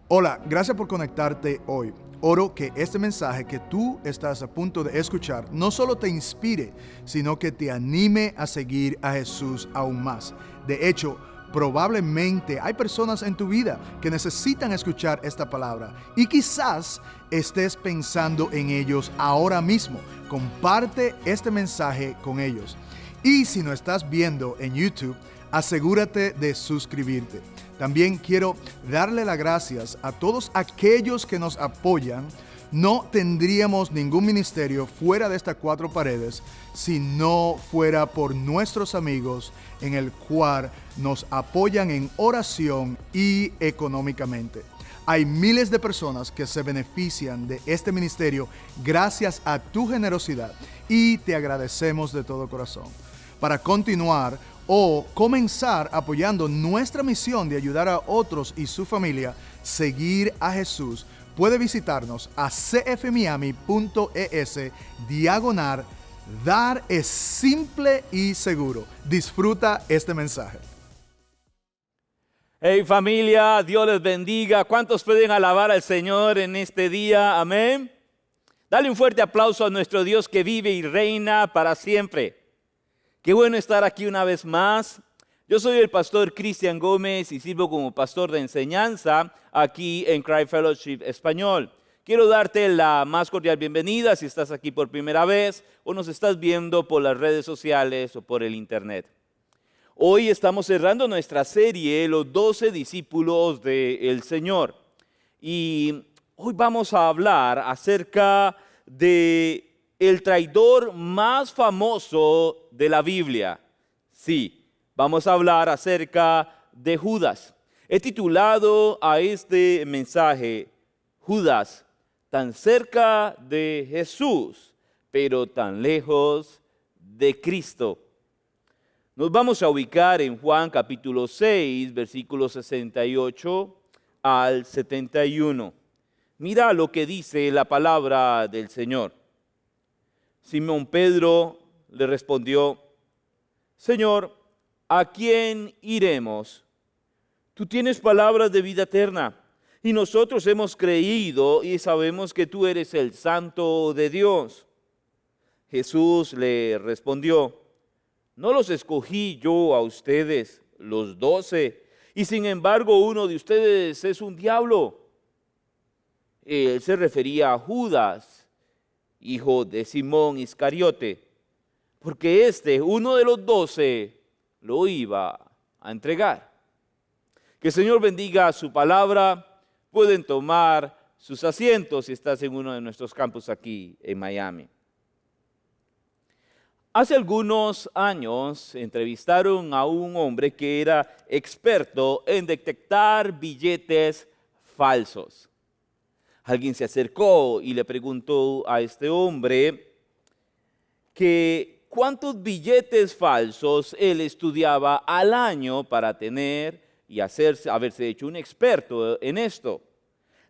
Hola, gracias por conectarte hoy. Oro que este mensaje que tú estás a punto de escuchar no solo te inspire, sino que te anime a seguir a Jesús aún más. De hecho, probablemente hay personas en tu vida que necesitan escuchar esta palabra y quizás estés pensando en ellos ahora mismo. Comparte este mensaje con ellos. Y si no estás viendo en YouTube, asegúrate de suscribirte. También quiero darle las gracias a todos aquellos que nos apoyan. No tendríamos ningún ministerio fuera de estas cuatro paredes si no fuera por nuestros amigos en el cual nos apoyan en oración y económicamente. Hay miles de personas que se benefician de este ministerio gracias a tu generosidad y te agradecemos de todo corazón. Para continuar o comenzar apoyando nuestra misión de ayudar a otros y su familia seguir a Jesús, puede visitarnos a cfmiami.es/dar es simple y seguro. Disfruta este mensaje. Hey familia, Dios les bendiga. ¿Cuántos pueden alabar al Señor en este día? Amén. Dale un fuerte aplauso a nuestro Dios que vive y reina para siempre. Qué bueno estar aquí una vez más. Yo soy el pastor Cristian Gómez y sirvo como pastor de enseñanza aquí en Cry Fellowship Español. Quiero darte la más cordial bienvenida si estás aquí por primera vez o nos estás viendo por las redes sociales o por el internet. Hoy estamos cerrando nuestra serie, Los 12 discípulos del Señor. Y hoy vamos a hablar acerca de el traidor más famoso de la Biblia. Sí, vamos a hablar acerca de Judas. He titulado a este mensaje, Judas, tan cerca de Jesús, pero tan lejos de Cristo. Nos vamos a ubicar en Juan capítulo 6, versículos 68 al 71. Mira lo que dice la palabra del Señor. Simón Pedro le respondió: Señor, ¿a quién iremos? Tú tienes palabras de vida eterna, y nosotros hemos creído y sabemos que tú eres el Santo de Dios. Jesús le respondió: ¿No los escogí yo a ustedes, los 12, y sin embargo uno de ustedes es un diablo? Él se refería a Judas, hijo de Simón Iscariote, porque uno de los 12, lo iba a entregar. Que el Señor bendiga su palabra. Pueden tomar sus asientos si estás en uno de nuestros campus aquí en Miami. Hace algunos años entrevistaron a un hombre que era experto en detectar billetes falsos. Alguien se acercó y le preguntó a este hombre que cuántos billetes falsos él estudiaba al año para tener y haberse hecho un experto en esto.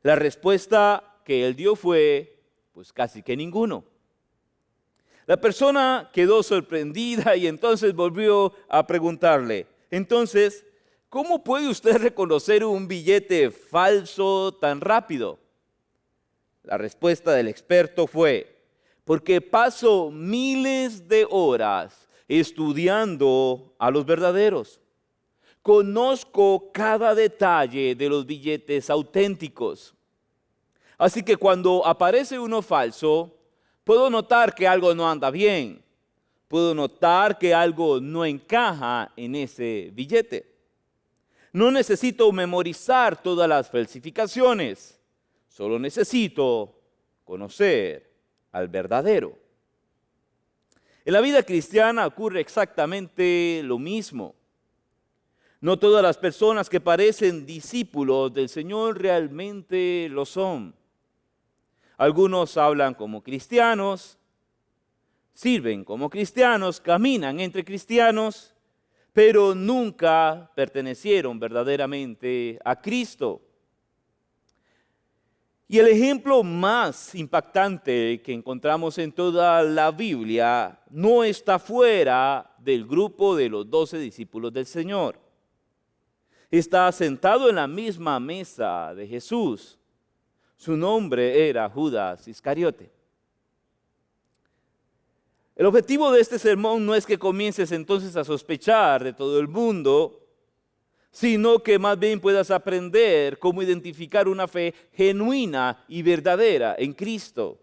La respuesta que él dio fue, pues casi que ninguno. La persona quedó sorprendida y entonces volvió a preguntarle: entonces, ¿cómo puede usted reconocer un billete falso tan rápido? La respuesta del experto fue: porque paso miles de horas estudiando a los verdaderos. Conozco cada detalle de los billetes auténticos. Así que cuando aparece uno falso, puedo notar que algo no anda bien. Puedo notar que algo no encaja en ese billete. No necesito memorizar todas las falsificaciones. Solo necesito conocer al verdadero. En la vida cristiana ocurre exactamente lo mismo. No todas las personas que parecen discípulos del Señor realmente lo son. Algunos hablan como cristianos, sirven como cristianos, caminan entre cristianos, pero nunca pertenecieron verdaderamente a Cristo. Y el ejemplo más impactante que encontramos en toda la Biblia no está fuera del grupo de los 12 discípulos del Señor. está sentado en la misma mesa de Jesús. Su nombre era Judas Iscariote. El objetivo de este sermón no es que comiences entonces a sospechar de todo el mundo, sino que más bien puedas aprender cómo identificar una fe genuina y verdadera en Cristo.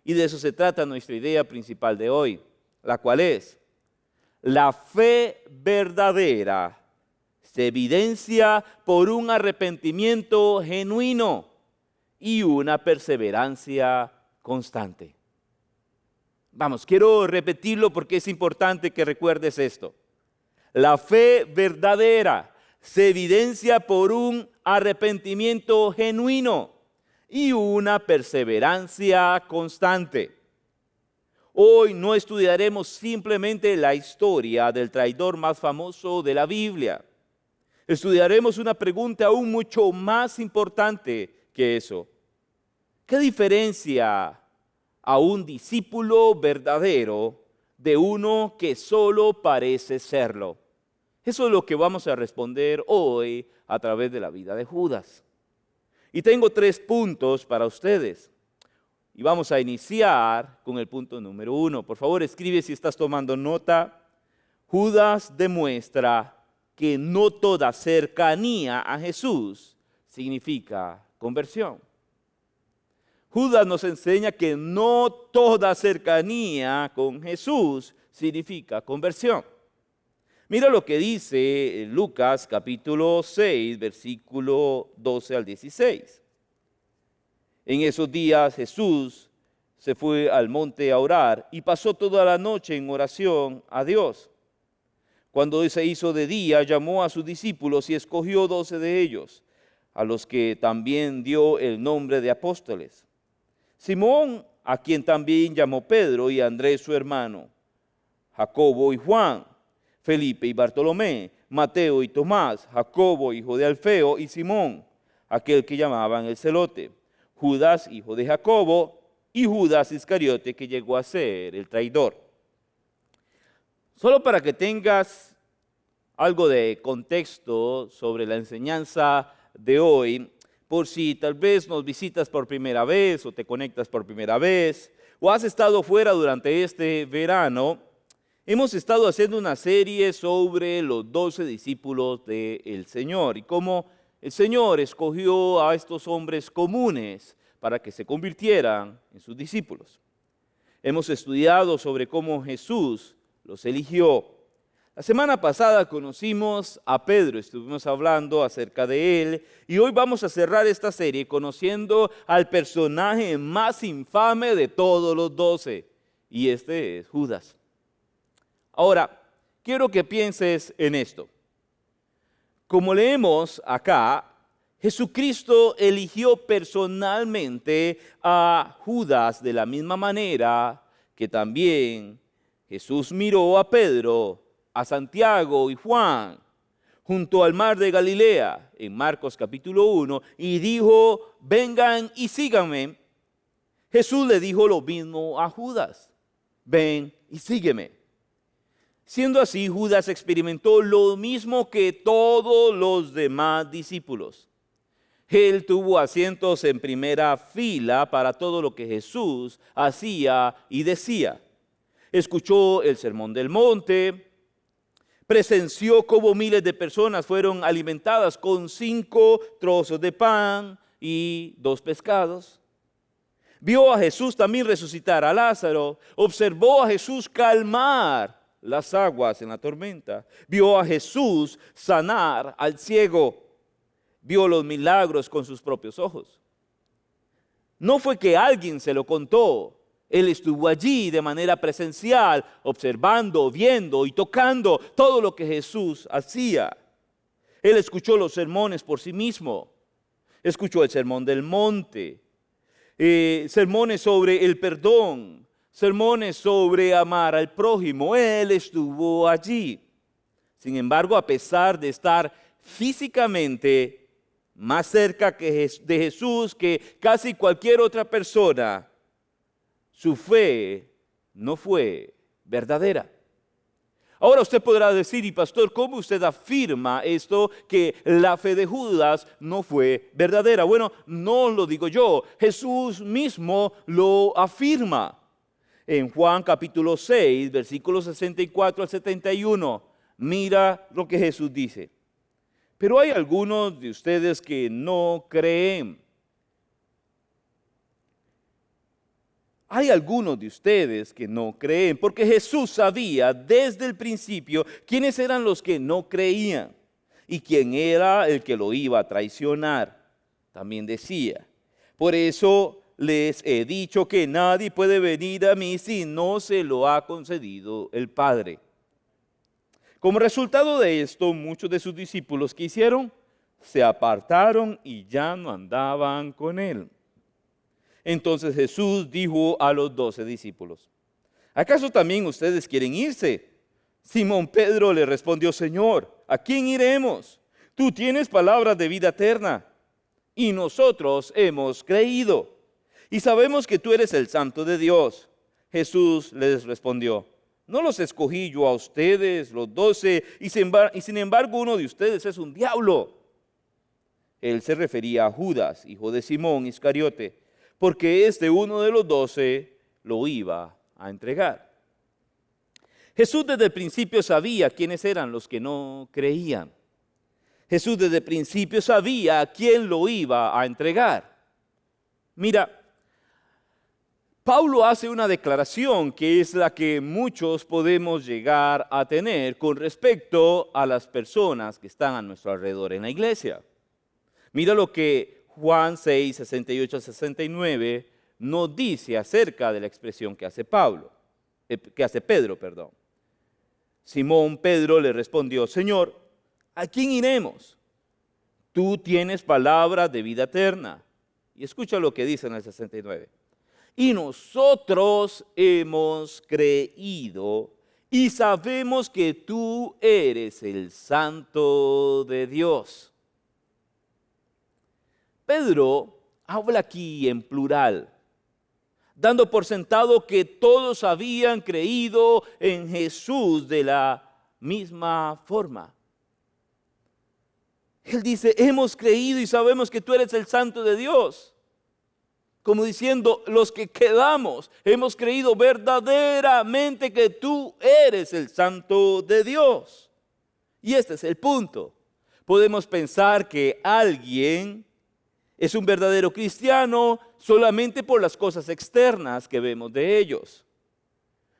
Y de eso se trata nuestra idea principal de hoy, la cual es: la fe verdadera se evidencia por un arrepentimiento genuino y una perseverancia constante. Vamos, quiero repetirlo porque es importante que recuerdes esto. La fe verdadera se evidencia por un arrepentimiento genuino y una perseverancia constante. Hoy no estudiaremos simplemente la historia del traidor más famoso de la Biblia. Estudiaremos una pregunta aún mucho más importante que eso. ¿Qué diferencia a un discípulo verdadero de uno que solo parece serlo? Eso es lo que vamos a responder hoy a través de la vida de Judas. Y tengo 3 puntos para ustedes. Y vamos a iniciar con el punto número 1. Por favor, escribe si estás tomando nota. Judas demuestra que no toda cercanía a Jesús significa conversión. Judas nos enseña que no toda cercanía con Jesús significa conversión. Mira lo que dice Lucas capítulo 6, versículo 12 al 16. En esos días Jesús se fue al monte a orar y pasó toda la noche en oración a Dios. Cuando se hizo de día, llamó a sus discípulos y escogió 12 de ellos, a los que también dio el nombre de apóstoles. Simón, a quien también llamó Pedro, y Andrés su hermano, Jacobo y Juan, Felipe y Bartolomé, Mateo y Tomás, Jacobo hijo de Alfeo y Simón, aquel que llamaban el Celote, Judas hijo de Jacobo y Judas Iscariote, que llegó a ser el traidor. Solo para que tengas algo de contexto sobre la enseñanza de hoy, por si tal vez nos visitas por primera vez o te conectas por primera vez o has estado fuera durante este verano, hemos estado haciendo una serie sobre los 12 discípulos del Señor y cómo el Señor escogió a estos hombres comunes para que se convirtieran en sus discípulos. Hemos estudiado sobre cómo Jesús los eligió. La semana pasada conocimos a Pedro, estuvimos hablando acerca de él y hoy vamos a cerrar esta serie conociendo al personaje más infame de todos los 12 y este es Judas. Ahora, quiero que pienses en esto. Como leemos acá, Jesucristo eligió personalmente a Judas de la misma manera que también Jesús miró a Pedro, a Santiago y Juan junto al mar de Galilea, en Marcos capítulo 1, y dijo: vengan y síganme. Jesús le dijo lo mismo a Judas: ven y sígueme. Siendo así, Judas experimentó lo mismo que todos los demás discípulos. Él tuvo asientos en primera fila para todo lo que Jesús hacía y decía. Escuchó el sermón del monte, presenció cómo miles de personas fueron alimentadas con 5 trozos de pan y 2 pescados. Vio a Jesús también resucitar a Lázaro, observó a Jesús calmar las aguas en la tormenta, vio a Jesús sanar al ciego, vio los milagros con sus propios ojos. No fue que alguien se lo contó. Él estuvo allí de manera presencial, observando, viendo y tocando todo lo que Jesús hacía. Él escuchó los sermones por sí mismo. Escuchó el sermón del monte, sermones sobre el perdón, sermones sobre amar al prójimo. Él estuvo allí. Sin embargo, a pesar de estar físicamente más cerca de Jesús que casi cualquier otra persona, su fe no fue verdadera. Ahora usted podrá decir, y pastor, ¿cómo usted afirma esto que la fe de Judas no fue verdadera? Bueno, no lo digo yo, Jesús mismo lo afirma. En Juan capítulo 6, versículos 64 al 71, mira lo que Jesús dice. Pero hay algunos de ustedes que no creen. Hay algunos de ustedes que no creen, porque Jesús sabía desde el principio quiénes eran los que no creían y quién era el que lo iba a traicionar. También decía, por eso les he dicho que nadie puede venir a mí si no se lo ha concedido el Padre. Como resultado de esto, muchos de sus discípulos, ¿qué hicieron? Se apartaron y ya no andaban con él. Entonces Jesús dijo a los 12 discípulos, ¿acaso también ustedes quieren irse? Simón Pedro le respondió, Señor, ¿a quién iremos? Tú tienes palabras de vida eterna y nosotros hemos creído y sabemos que tú eres el Santo de Dios. Jesús les respondió, ¿no los escogí yo a ustedes, los 12, y sin embargo uno de ustedes es un diablo? Él se refería a Judas, hijo de Simón Iscariote, porque uno de los 12 lo iba a entregar. Jesús desde el principio sabía quiénes eran los que no creían. Jesús desde el principio sabía a quién lo iba a entregar. Mira, Pablo hace una declaración que es la que muchos podemos llegar a tener con respecto a las personas que están a nuestro alrededor en la iglesia. Mira lo que Juan 6, 68 a 69 nos dice acerca de la expresión que hace Pedro. Simón Pedro le respondió, Señor, ¿a quién iremos? Tú tienes palabras de vida eterna. Y escucha lo que dice en el 69. Y nosotros hemos creído y sabemos que tú eres el Santo de Dios. Pedro habla aquí en plural, dando por sentado que todos habían creído en Jesús de la misma forma. Él dice, hemos creído y sabemos que tú eres el Santo de Dios. Como diciendo, los que quedamos, hemos creído verdaderamente que tú eres el Santo de Dios. Y este es el punto. Podemos pensar que alguien es un verdadero cristiano solamente por las cosas externas que vemos de ellos.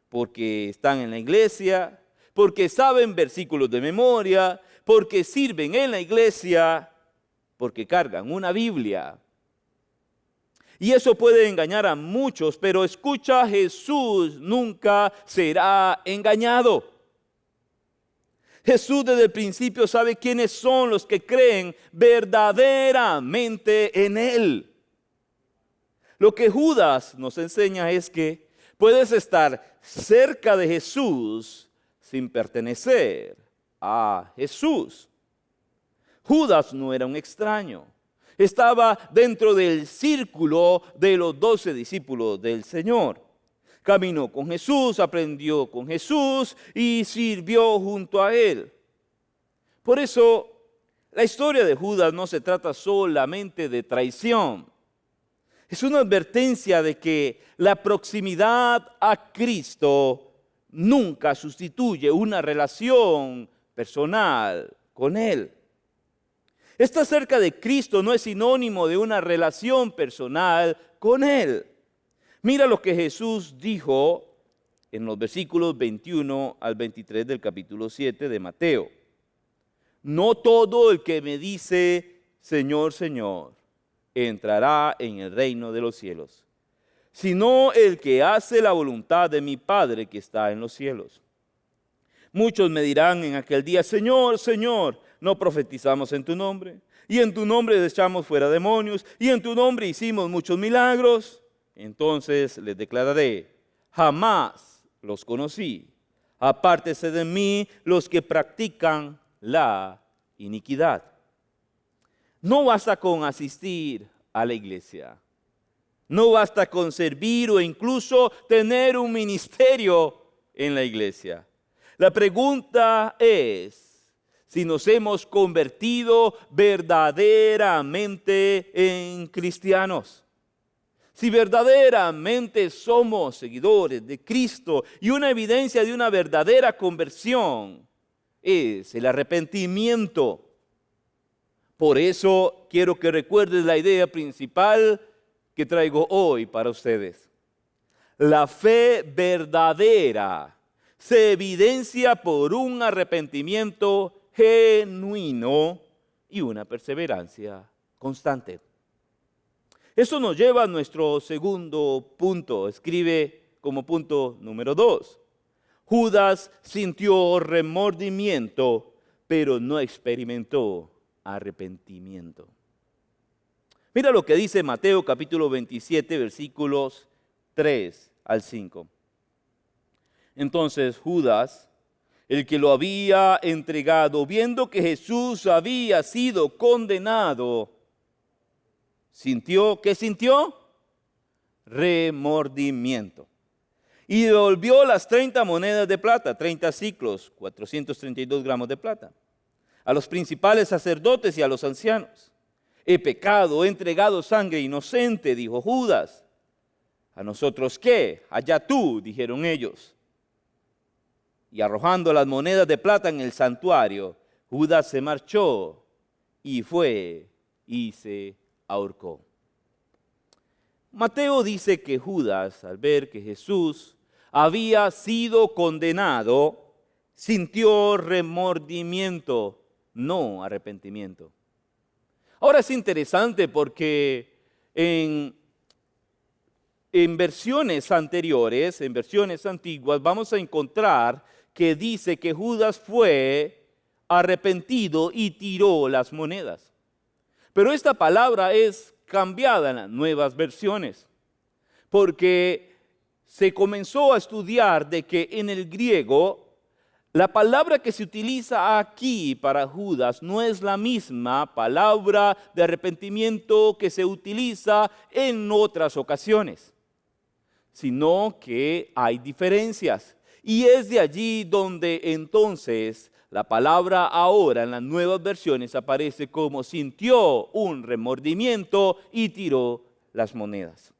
Porque están en la iglesia, porque saben versículos de memoria, porque sirven en la iglesia, porque cargan una Biblia. Y eso puede engañar a muchos, pero escucha, Jesús nunca será engañado. Jesús desde el principio sabe quiénes son los que creen verdaderamente en Él. Lo que Judas nos enseña es que puedes estar cerca de Jesús sin pertenecer a Jesús. Judas no era un extraño. Estaba dentro del círculo de los 12 discípulos del Señor. Caminó con Jesús, aprendió con Jesús y sirvió junto a Él. Por eso, la historia de Judas no se trata solamente de traición. Es una advertencia de que la proximidad a Cristo nunca sustituye una relación personal con Él. Estar cerca de Cristo no es sinónimo de una relación personal con Él. Mira lo que Jesús dijo en los versículos 21 al 23 del capítulo 7 de Mateo. No todo el que me dice, Señor, Señor, entrará en el reino de los cielos, sino el que hace la voluntad de mi Padre que está en los cielos. Muchos me dirán en aquel día, Señor, Señor, no profetizamos en tu nombre, y en tu nombre echamos fuera demonios, y en tu nombre hicimos muchos milagros. Entonces les declararé, jamás los conocí. Apártese de mí los que practican la iniquidad. No basta con asistir a la iglesia. No basta con servir o incluso tener un ministerio en la iglesia. La pregunta es si nos hemos convertido verdaderamente en cristianos. Si verdaderamente somos seguidores de Cristo, y una evidencia de una verdadera conversión es el arrepentimiento. Por eso quiero que recuerdes la idea principal que traigo hoy para ustedes. La fe verdadera se evidencia por un arrepentimiento genuino y una perseverancia constante. Eso nos lleva a nuestro segundo punto. Escribe como punto número 2. Judas sintió remordimiento, pero no experimentó arrepentimiento. Mira lo que dice Mateo capítulo 27, versículos 3 al 5. Entonces Judas, el que lo había entregado, viendo que Jesús había sido condenado, ¿qué sintió? Remordimiento. Y devolvió las 30 monedas de plata, 30 siclos, 432 gramos de plata, a los principales sacerdotes y a los ancianos. He pecado, he entregado sangre inocente, dijo Judas. ¿A nosotros qué? Allá tú, dijeron ellos. Y arrojando las monedas de plata en el santuario, Judas se marchó y fue y se ahorcó. Mateo dice que Judas, al ver que Jesús había sido condenado, sintió remordimiento, no arrepentimiento. Ahora es interesante porque en versiones anteriores, en versiones antiguas, vamos a encontrar que dice que Judas fue arrepentido y tiró las monedas. Pero esta palabra es cambiada en las nuevas versiones, porque se comenzó a estudiar de que en el griego la palabra que se utiliza aquí para Judas no es la misma palabra de arrepentimiento que se utiliza en otras ocasiones, sino que hay diferencias. Y es de allí donde entonces la palabra ahora en las nuevas versiones aparece como sintió un remordimiento y tiró las monedas.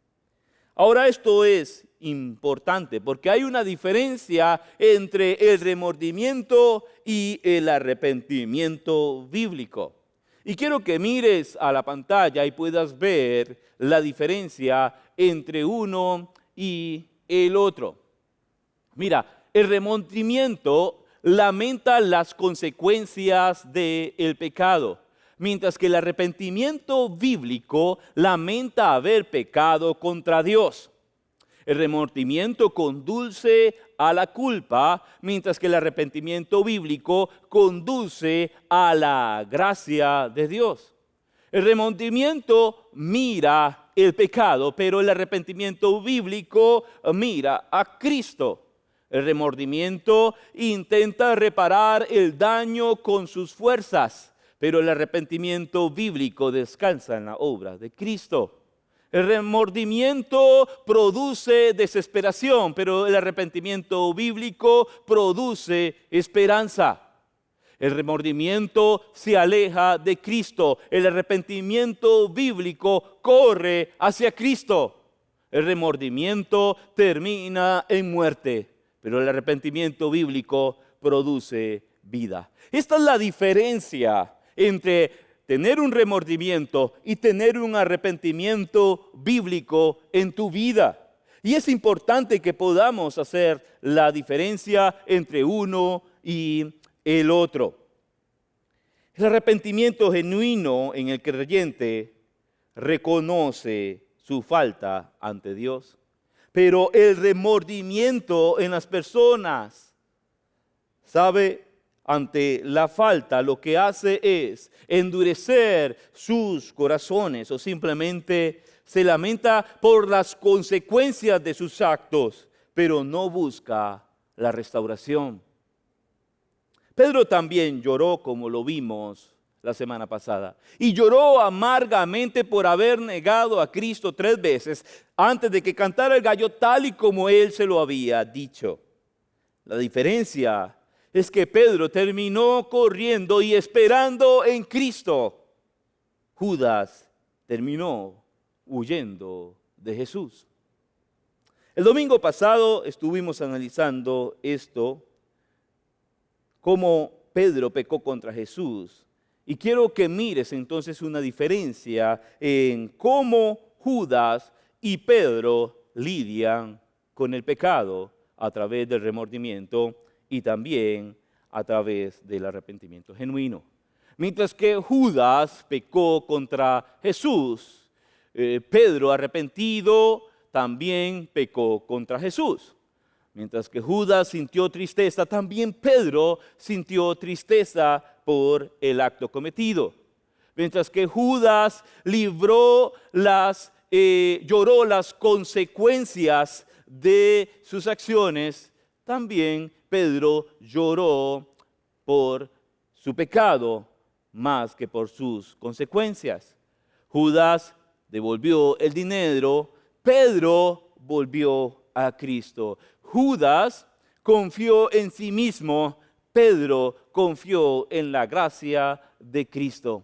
Ahora esto es importante porque hay una diferencia entre el remordimiento y el arrepentimiento bíblico. Y quiero que mires a la pantalla y puedas ver la diferencia entre uno y el otro. Mira, el remordimiento lamenta las consecuencias del pecado, mientras que el arrepentimiento bíblico lamenta haber pecado contra Dios. El remordimiento conduce a la culpa, mientras que el arrepentimiento bíblico conduce a la gracia de Dios. El remordimiento mira el pecado, pero el arrepentimiento bíblico mira a Cristo. El remordimiento intenta reparar el daño con sus fuerzas, pero el arrepentimiento bíblico descansa en la obra de Cristo. El remordimiento produce desesperación, pero el arrepentimiento bíblico produce esperanza. El remordimiento se aleja de Cristo. El arrepentimiento bíblico corre hacia Cristo. El remordimiento termina en muerte, pero el arrepentimiento bíblico produce vida. Esta es la diferencia entre tener un remordimiento y tener un arrepentimiento bíblico en tu vida. Y es importante que podamos hacer la diferencia entre uno y el otro. El arrepentimiento genuino en el creyente reconoce su falta ante Dios, pero el remordimiento en las personas, ¿sabe? Ante la falta, lo que hace es endurecer sus corazones o simplemente se lamenta por las consecuencias de sus actos, pero no busca la restauración. Pedro también lloró, como lo vimos la semana pasada, y lloró amargamente por haber negado a Cristo 3 veces antes de que cantara el gallo, tal y como él se lo había dicho. La diferencia es que Pedro terminó corriendo y esperando en Cristo. Judas terminó huyendo de Jesús. El domingo pasado estuvimos analizando esto, cómo Pedro pecó contra Jesús. Y quiero que mires entonces una diferencia en cómo Judas y Pedro lidian con el pecado a través del remordimiento y también a través del arrepentimiento genuino. Mientras que Judas pecó contra Jesús, Pedro arrepentido también pecó contra Jesús. Mientras que Judas sintió tristeza, también Pedro sintió tristeza por el acto cometido. Mientras que Judas lloró las consecuencias de sus acciones, también Pedro lloró por su pecado más que por sus consecuencias. Judas devolvió el dinero, Pedro volvió a Cristo. Judas confió en sí mismo, Pedro confió en la gracia de Cristo.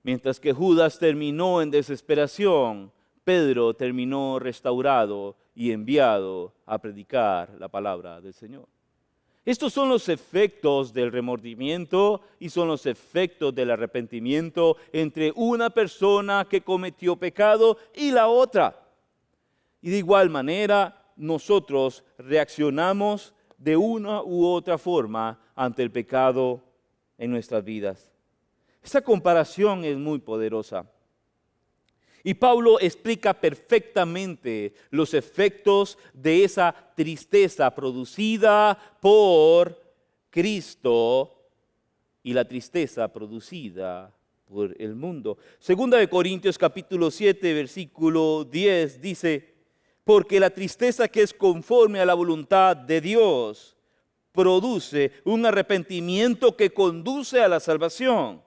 Mientras que Judas terminó en desesperación, Pedro terminó restaurado y enviado a predicar la palabra del Señor. Estos son los efectos del remordimiento y son los efectos del arrepentimiento entre una persona que cometió pecado y la otra. Y de igual manera, nosotros reaccionamos de una u otra forma ante el pecado en nuestras vidas. Esta comparación es muy poderosa. Y Pablo explica perfectamente los efectos de esa tristeza producida por Cristo y la tristeza producida por el mundo. Segunda de Corintios capítulo 7, versículo 10 dice: porque la tristeza que es conforme a la voluntad de Dios produce un arrepentimiento que conduce a la salvación,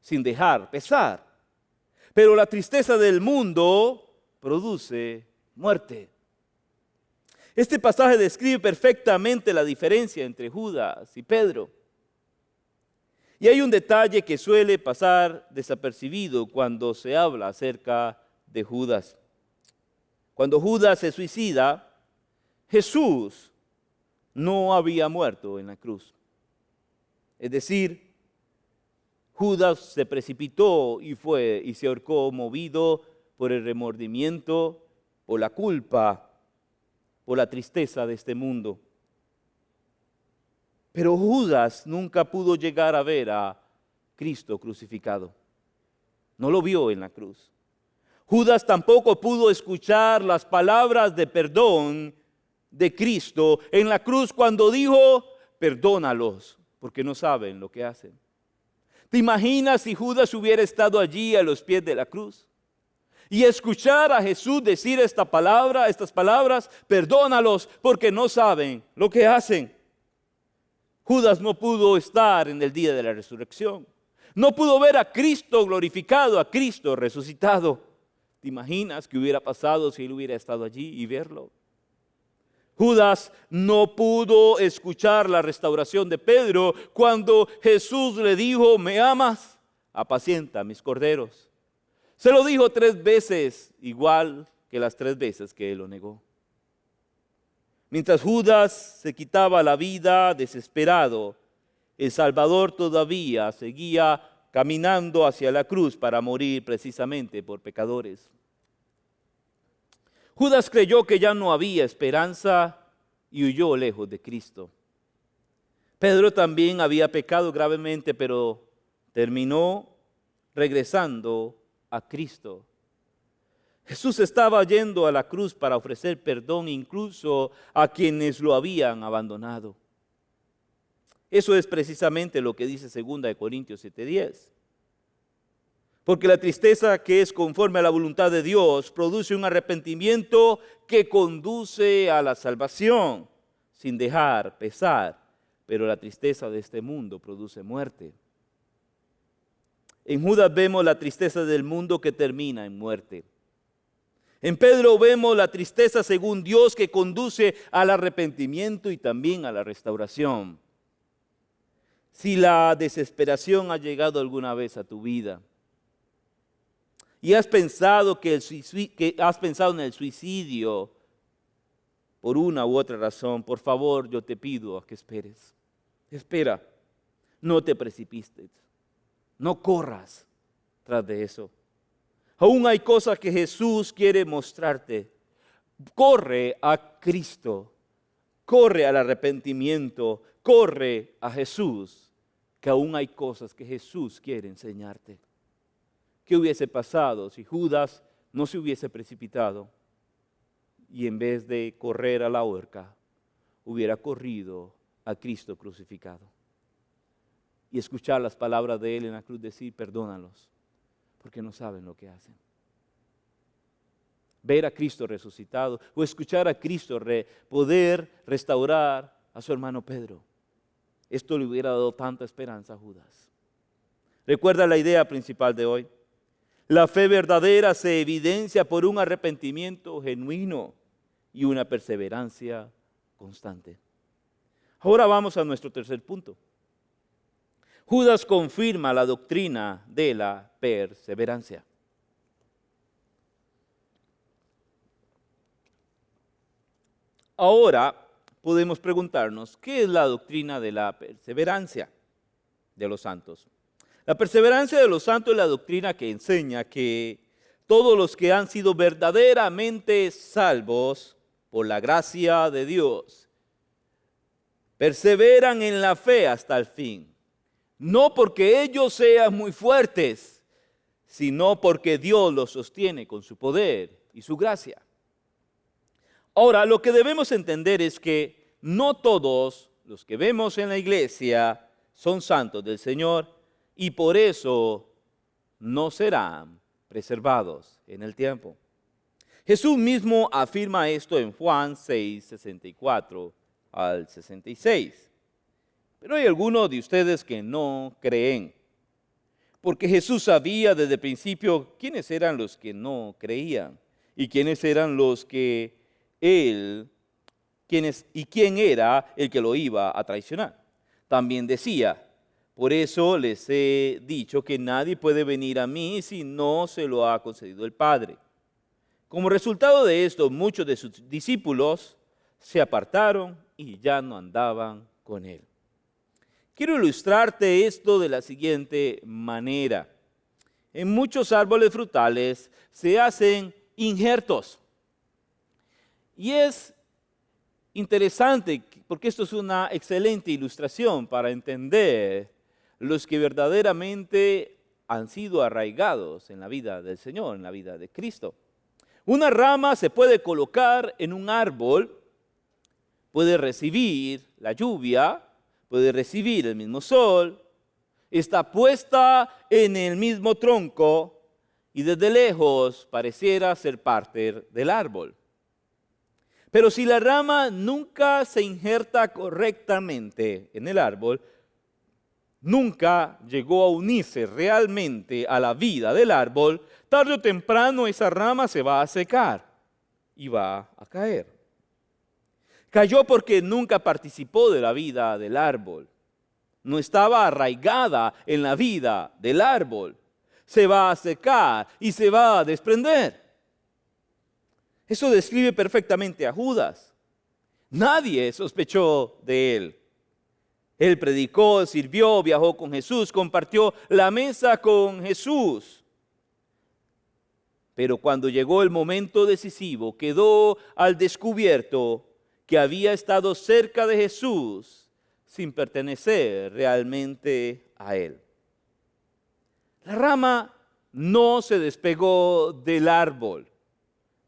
sin dejar pesar. Pero la tristeza del mundo produce muerte. Este pasaje describe perfectamente la diferencia entre Judas y Pedro. Y hay un detalle que suele pasar desapercibido cuando se habla acerca de Judas. Cuando Judas se suicida, Jesús no había muerto en la cruz. Es decir, Judas se precipitó y se ahorcó movido por el remordimiento, por la culpa, por la tristeza de este mundo. Pero Judas nunca pudo llegar a ver a Cristo crucificado. No lo vio en la cruz. Judas tampoco pudo escuchar las palabras de perdón de Cristo en la cruz cuando dijo: perdónalos, porque no saben lo que hacen. ¿Te imaginas si Judas hubiera estado allí a los pies de la cruz y escuchar a Jesús decir estas palabras, perdónalos porque no saben lo que hacen? Judas no pudo estar en el día de la resurrección. No pudo ver a Cristo glorificado, a Cristo resucitado. ¿Te imaginas qué hubiera pasado si él hubiera estado allí y verlo? Judas no pudo escuchar la restauración de Pedro cuando Jesús le dijo: ¿me amas? Apacienta mis corderos. Se lo dijo 3 veces, igual que las 3 veces que él lo negó. Mientras Judas se quitaba la vida desesperado, el Salvador todavía seguía caminando hacia la cruz para morir precisamente por pecadores. Judas creyó que ya no había esperanza y huyó lejos de Cristo. Pedro también había pecado gravemente, pero terminó regresando a Cristo. Jesús estaba yendo a la cruz para ofrecer perdón incluso a quienes lo habían abandonado. Eso es precisamente lo que dice 2 Corintios 7:10. Porque la tristeza que es conforme a la voluntad de Dios produce un arrepentimiento que conduce a la salvación, sin dejar pesar. Pero la tristeza de este mundo produce muerte. En Judas vemos la tristeza del mundo que termina en muerte. En Pedro vemos la tristeza según Dios que conduce al arrepentimiento y también a la restauración. Si la desesperación ha llegado alguna vez a tu vida y has pensado en el suicidio por una u otra razón, por favor, yo te pido a que esperes. Espera, no te precipites, no corras tras de eso. Aún hay cosas que Jesús quiere mostrarte. Corre a Cristo, corre al arrepentimiento, corre a Jesús, que aún hay cosas que Jesús quiere enseñarte. ¿Qué hubiese pasado si Judas no se hubiese precipitado y en vez de correr a la horca, hubiera corrido a Cristo crucificado? Y escuchar las palabras de Él en la cruz decir, perdónalos, porque no saben lo que hacen. Ver a Cristo resucitado o escuchar a Cristo poder restaurar a su hermano Pedro. Esto le hubiera dado tanta esperanza a Judas. Recuerda la idea principal de hoy. La fe verdadera se evidencia por un arrepentimiento genuino y una perseverancia constante. Ahora vamos a nuestro tercer punto. Judas confirma la doctrina de la perseverancia. Ahora podemos preguntarnos, ¿qué es la doctrina de la perseverancia de los santos? La perseverancia de los santos es la doctrina que enseña que todos los que han sido verdaderamente salvos por la gracia de Dios perseveran en la fe hasta el fin. No porque ellos sean muy fuertes, sino porque Dios los sostiene con su poder y su gracia. Ahora, lo que debemos entender es que no todos los que vemos en la iglesia son santos del Señor y por eso no serán preservados en el tiempo. Jesús mismo afirma esto en Juan 6, 64 al 66. Pero hay algunos de ustedes que no creen, porque Jesús sabía desde el principio quiénes eran los que no creían y quiénes eran los que quién era el que lo iba a traicionar. También decía, por eso les he dicho que nadie puede venir a mí si no se lo ha concedido el Padre. Como resultado de esto, muchos de sus discípulos se apartaron y ya no andaban con él. Quiero ilustrarte esto de la siguiente manera. En muchos árboles frutales se hacen injertos. Y es interesante porque esto es una excelente ilustración para entender los que verdaderamente han sido arraigados en la vida del Señor, en la vida de Cristo. Una rama se puede colocar en un árbol, puede recibir la lluvia, puede recibir el mismo sol, está puesta en el mismo tronco y desde lejos pareciera ser parte del árbol. Pero si la rama nunca se injerta correctamente en el árbol, nunca llegó a unirse realmente a la vida del árbol, tarde o temprano esa rama se va a secar y va a caer. Cayó porque nunca participó de la vida del árbol. No estaba arraigada en la vida del árbol. Se va a secar y se va a desprender. Eso describe perfectamente a Judas. Nadie sospechó de él. Él predicó, sirvió, viajó con Jesús, compartió la mesa con Jesús. Pero cuando llegó el momento decisivo, quedó al descubierto que había estado cerca de Jesús sin pertenecer realmente a él. La rama no se despegó del árbol,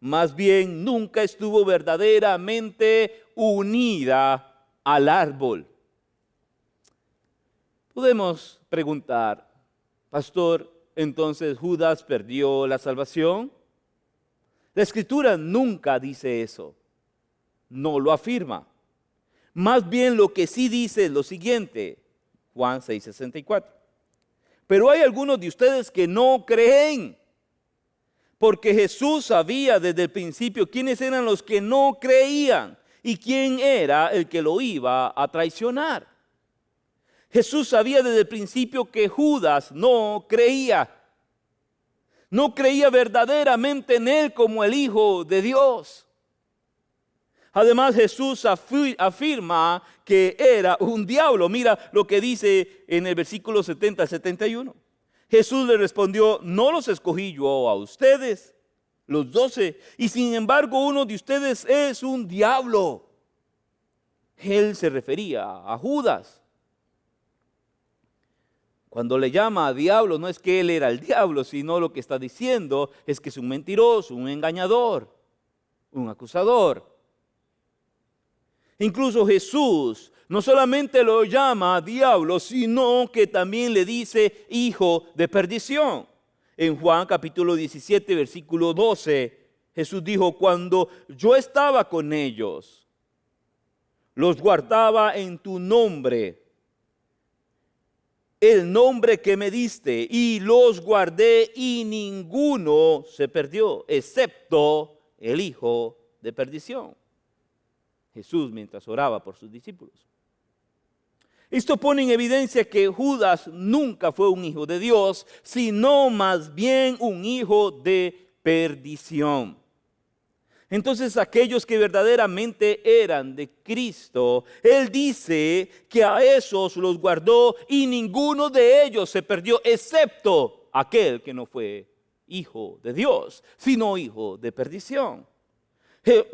más bien nunca estuvo verdaderamente unida al árbol. Podemos preguntar, pastor, ¿entonces Judas perdió la salvación? La Escritura nunca dice eso. No lo afirma. Más bien lo que sí dice es lo siguiente, Juan 6:64. Pero hay algunos de ustedes que no creen. porque Jesús sabía desde el principio quiénes eran los que no creían y quién era el que lo iba a traicionar. Jesús sabía desde el principio que Judas no creía. No creía verdaderamente en él como el Hijo de Dios. Además, Jesús afirma que era un diablo. Mira lo que dice en el versículo 70 al 71. Jesús le respondió: no los escogí yo a ustedes, los 12, y sin embargo uno de ustedes es un diablo. Él se refería a Judas. Cuando le llama a diablo, no es que él era el diablo, sino lo que está diciendo es que es un mentiroso, un engañador, un acusador. Incluso Jesús no solamente lo llama diablo, sino que también le dice hijo de perdición. En Juan capítulo 17, versículo 12, Jesús dijo: cuando yo estaba con ellos, los guardaba en tu nombre, el nombre que me diste, y los guardé, y ninguno se perdió, excepto el hijo de perdición. Jesús mientras oraba por sus discípulos. Esto pone en evidencia que Judas nunca fue un hijo de Dios, sino más bien un hijo de perdición. Entonces, aquellos que verdaderamente eran de Cristo, Él dice que a esos los guardó y ninguno de ellos se perdió, excepto aquel que no fue hijo de Dios, sino hijo de perdición.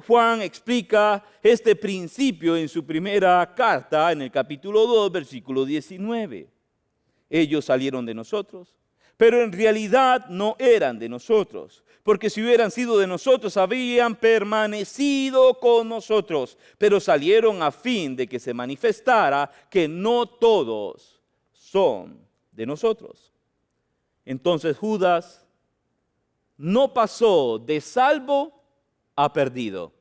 Juan explica este principio en su primera carta, en el capítulo 2, versículo 19. Ellos salieron de nosotros, pero en realidad no eran de nosotros, porque si hubieran sido de nosotros, habrían permanecido con nosotros, pero salieron a fin de que se manifestara que no todos son de nosotros. Entonces Judas no pasó de salvo a perdido.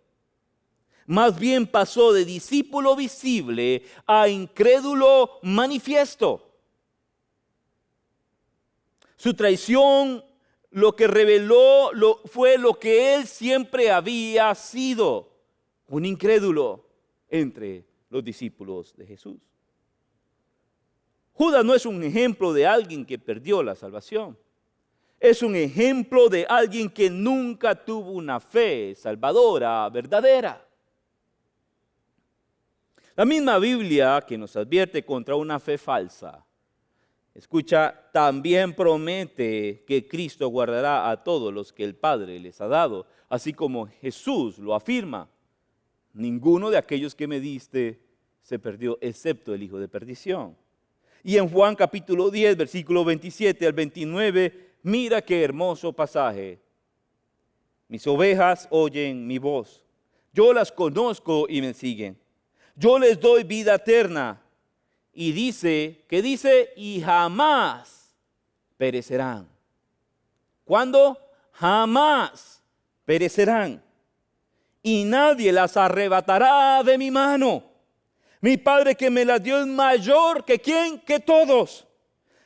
Más bien pasó de discípulo visible a incrédulo manifiesto. Su traición lo que reveló fue lo que él siempre había sido: un incrédulo entre los discípulos de Jesús. Judas no es un ejemplo de alguien que perdió la salvación. Es un ejemplo de alguien que nunca tuvo una fe salvadora verdadera. La misma Biblia que nos advierte contra una fe falsa, escucha, también promete que Cristo guardará a todos los que el Padre les ha dado, así como Jesús lo afirma: ninguno de aquellos que me diste se perdió, excepto el hijo de perdición. Y en Juan capítulo 10, versículo 27 al 29, mira qué hermoso pasaje. Mis ovejas oyen mi voz. Yo las conozco y me siguen. Yo les doy vida eterna. Y dice, ¿qué dice? Y jamás perecerán. ¿Cuándo? Jamás perecerán. Y nadie las arrebatará de mi mano. Mi Padre que me las dio es mayor que ¿quién? Que todos.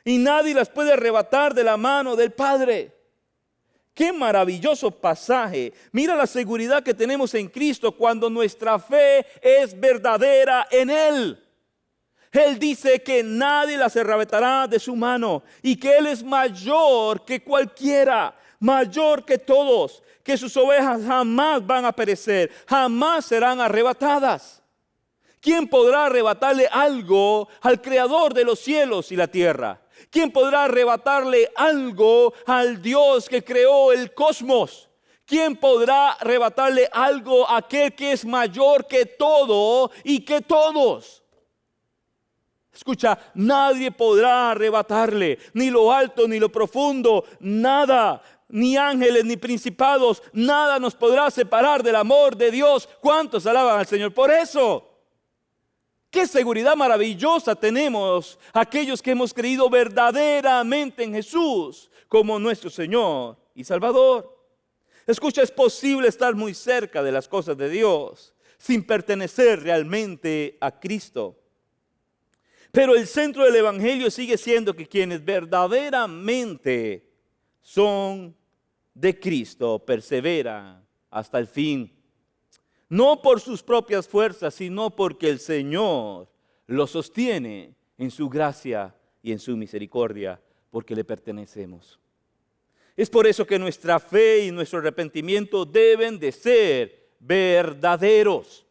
Y nadie las puede arrebatar de la mano del Padre. ¡Qué maravilloso pasaje! Mira la seguridad que tenemos en Cristo cuando nuestra fe es verdadera en Él. Él dice que nadie las arrebatará de su mano y que Él es mayor que cualquiera, mayor que todos, que sus ovejas jamás van a perecer, jamás serán arrebatadas. ¿Quién podrá arrebatarle algo al Creador de los cielos y la tierra? ¿Quién podrá arrebatarle algo al Dios que creó el cosmos? ¿Quién podrá arrebatarle algo a aquel que es mayor que todo y que todos? Escucha, nadie podrá arrebatarle, ni lo alto ni lo profundo, nada, ni ángeles ni principados, nada nos podrá separar del amor de Dios. ¿Cuántos alaban al Señor por eso? ¡Qué seguridad maravillosa tenemos aquellos que hemos creído verdaderamente en Jesús como nuestro Señor y Salvador! Escucha, es posible estar muy cerca de las cosas de Dios sin pertenecer realmente a Cristo. Pero el centro del Evangelio sigue siendo que quienes verdaderamente son de Cristo perseveran hasta el fin. No por sus propias fuerzas, sino porque el Señor los sostiene en su gracia y en su misericordia, porque le pertenecemos. Es por eso que nuestra fe y nuestro arrepentimiento deben de ser verdaderos.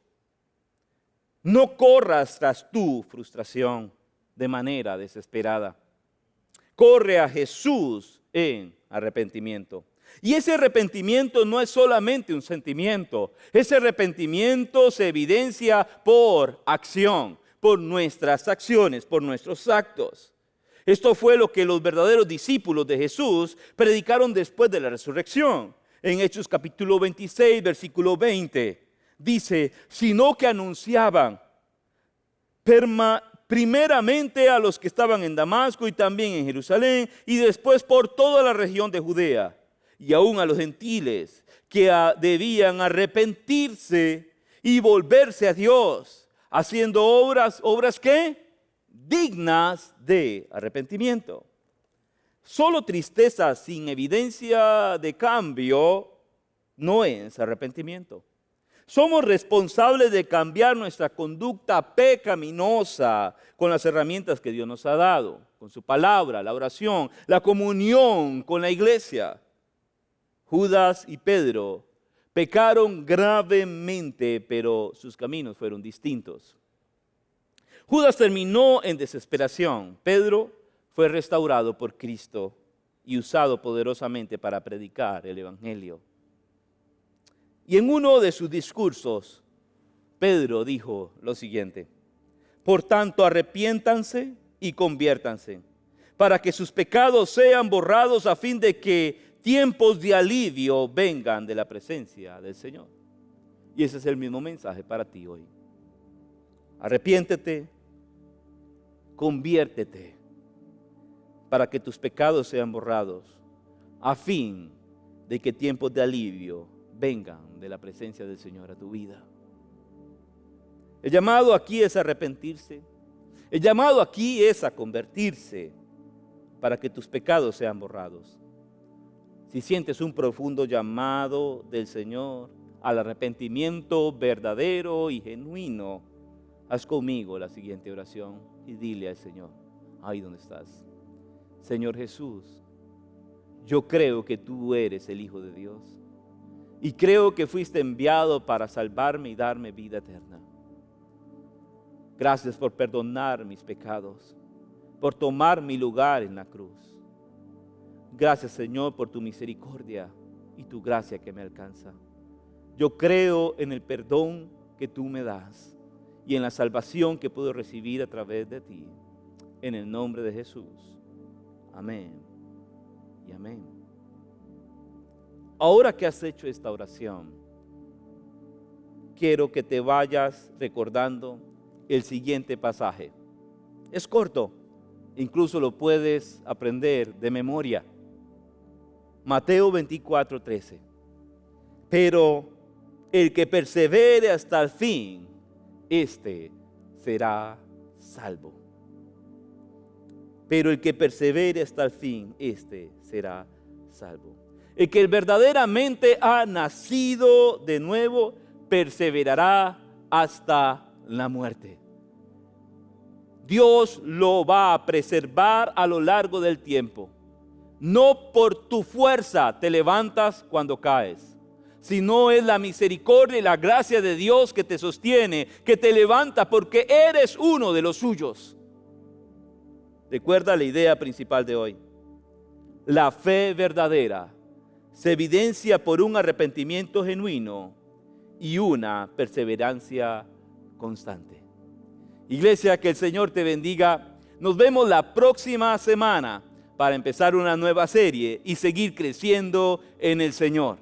No corras tras tu frustración de manera desesperada. Corre a Jesús en arrepentimiento. Y ese arrepentimiento no es solamente un sentimiento. Ese arrepentimiento se evidencia por acción, por nuestras acciones, por nuestros actos. Esto fue lo que los verdaderos discípulos de Jesús predicaron después de la resurrección. En Hechos capítulo 26, versículo 20, dice, sino que anunciaban primeramente a los que estaban en Damasco y también en Jerusalén, y después por toda la región de Judea, y aún a los gentiles que debían arrepentirse y volverse a Dios, haciendo obras ¿qué? Dignas de arrepentimiento. Solo tristeza sin evidencia de cambio no es arrepentimiento. Somos responsables de cambiar nuestra conducta pecaminosa con las herramientas que Dios nos ha dado, con su palabra, la oración, la comunión con la iglesia. Judas y Pedro pecaron gravemente, pero sus caminos fueron distintos. Judas terminó en desesperación. Pedro fue restaurado por Cristo y usado poderosamente para predicar el evangelio. Y en uno de sus discursos, Pedro dijo lo siguiente: por tanto, arrepiéntanse y conviértanse, para que sus pecados sean borrados, a fin de que tiempos de alivio vengan de la presencia del Señor. Y ese es el mismo mensaje para ti hoy. Arrepiéntete, conviértete, para que tus pecados sean borrados, a fin de que tiempos de alivio vengan de la presencia del Señor a tu vida. El llamado aquí es arrepentirse. El llamado aquí es a convertirse para que tus pecados sean borrados. Si sientes un profundo llamado del Señor al arrepentimiento verdadero y genuino, haz conmigo la siguiente oración y dile al Señor, ahí donde estás: Señor Jesús, yo creo que tú eres el Hijo de Dios y creo que fuiste enviado para salvarme y darme vida eterna. Gracias por perdonar mis pecados, por tomar mi lugar en la cruz. Gracias, Señor, por tu misericordia y tu gracia que me alcanza. Yo creo en el perdón que tú me das y en la salvación que puedo recibir a través de ti. En el nombre de Jesús. Amén y amén. Ahora que has hecho esta oración, quiero que te vayas recordando el siguiente pasaje. Es corto, incluso lo puedes aprender de memoria. Mateo 24:13. Pero el que persevere hasta el fin, este será salvo. Pero el que persevere hasta el fin, este será salvo. El que verdaderamente ha nacido de nuevo, perseverará hasta la muerte. Dios lo va a preservar a lo largo del tiempo. No por tu fuerza te levantas cuando caes, sino es la misericordia y la gracia de Dios que te sostiene, que te levanta porque eres uno de los suyos. Recuerda la idea principal de hoy. La fe verdadera se evidencia por un arrepentimiento genuino y una perseverancia constante. Iglesia, que el Señor te bendiga. Nos vemos la próxima semana para empezar una nueva serie y seguir creciendo en el Señor.